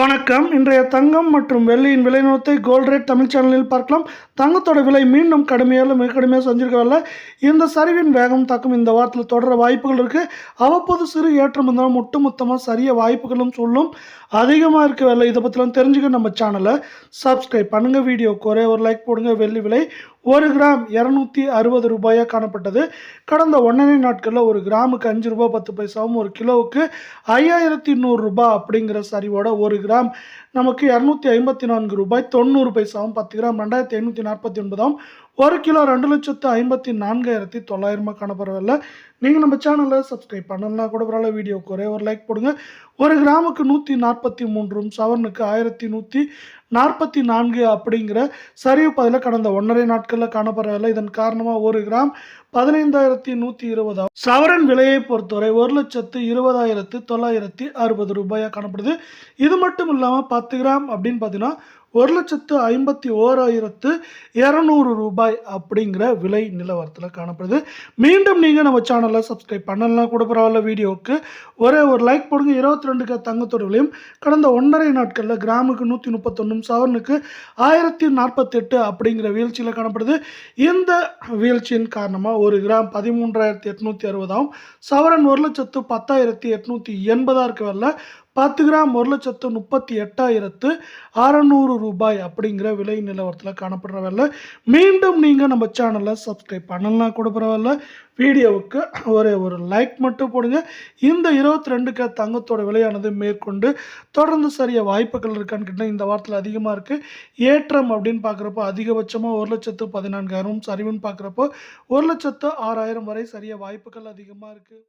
வணக்கம். இன்றைய தங்கம் மற்றும் வெள்ளியின் விலை நிலவரத்தை கோல்ட் ரேட் தமிழ் சேனலில் பார்க்கலாம். தங்கத்தோட விலை மீண்டும் மிக கடுமையாக செஞ்சிருக்கவில்லை. இந்த சரிவின் வேகம் தாக்கம் இந்த வாரத்தில் தொடர வாய்ப்புகள் இருக்குது. அவ்வப்போது சிறு ஏற்றம் இருந்தாலும் ஒட்டுமொத்தமாக சரிய வாய்ப்புகளும் சொல்லும் அதிகமாக இருக்கவில்லை. இதை பற்றிலாம் தெரிஞ்சுக்க நம்ம சேனலை சப்ஸ்கிரைப் பண்ணுங்கள். வீடியோக்கு ஒரே ஒரு லைக் போடுங்க. வெள்ளி விலை 1 கிராம் 260 ரூபாயாக காணப்பட்டது. கடந்த 1.5 நாட்களில் ஒரு கிராமுக்கு 5 ரூபாய் 10 பைசாவும், ஒரு கிலோவுக்கு 5100 ரூபாய் அப்படிங்கிற சரிவோட 1 கிராம் நமக்கு 254 ரூபாய் 90 பைசாவும், 10 கிராம் 2549ஆம், 1 கிலோ 2,54,900 காணப்படவில்லை. நீங்கள் நம்ம சேனலை சப்ஸ்கிரைப் பண்ணலன்னா கூட பரவாயில்ல, வீடியோக்கு ஒரே ஒரு லைக் போடுங்க. ஒரு கிராமுக்கு 143, சவரனுக்கு 1144 அப்படிங்கிற சரிவு பதில் கடந்த 1.5 நாட்களில் காணப்படவில்லை. இதன் காரணமாக 1 கிராம் 15,120 சவரன் விலையை பொறுத்தவரை 1,20,960 ரூபாயாக காணப்படுது. இது மட்டும் இல்லாமல் 10 கிராம் அப்படின்னு பார்த்தீங்கன்னா 1,51,200 ரூபாய் அப்படிங்கிற விலை நிலவரத்தில் காணப்படுது. மீண்டும் நீங்கள் நம்ம சேனலை சப்ஸ்கிரைப் பண்ணலாம் கூட பரவாயில்ல, வீடியோவுக்கு ஒரே ஒரு லைக் போடுங்க. 22 தங்கத்தோட விலையும் கடந்த 1.5 நாட்களில் கிராமுக்கு 131, சவரனுக்கு 1048 அப்படிங்கிற வீழ்ச்சியில் காணப்படுது. இந்த வீழ்ச்சியின் காரணமாக 1 கிராம் 13,860ஆகும், சவரன் 1,10,880 இருக்கவில்லை. 10 கிராம் 1,38,600 ரூபாய் அப்படிங்கிற விலை நிலவரத்தில் காணப்படுறவில்லை. மீண்டும் நீங்கள் நம்ம சேனலை சப்ஸ்கிரைப் பண்ணலாம் கூட பரவாயில்ல, வீடியோவுக்கு ஒரே ஒரு லைக் மட்டும் போடுங்க. இந்த 22 தங்கத்தோட விலையானது மேற்கொண்டு தொடர்ந்து சரிய வாய்ப்புகள் இருக்கான்னு கேட்டால் இந்த வாரத்தில் அதிகமாக இருக்குது. ஏற்றம் அப்படின்னு பார்க்குறப்போ அதிகபட்சமாக 1,14,000, சரிவுன்னு பார்க்குறப்போ 1,06,000 வரை சரிய வாய்ப்புகள் அதிகமாக இருக்குது.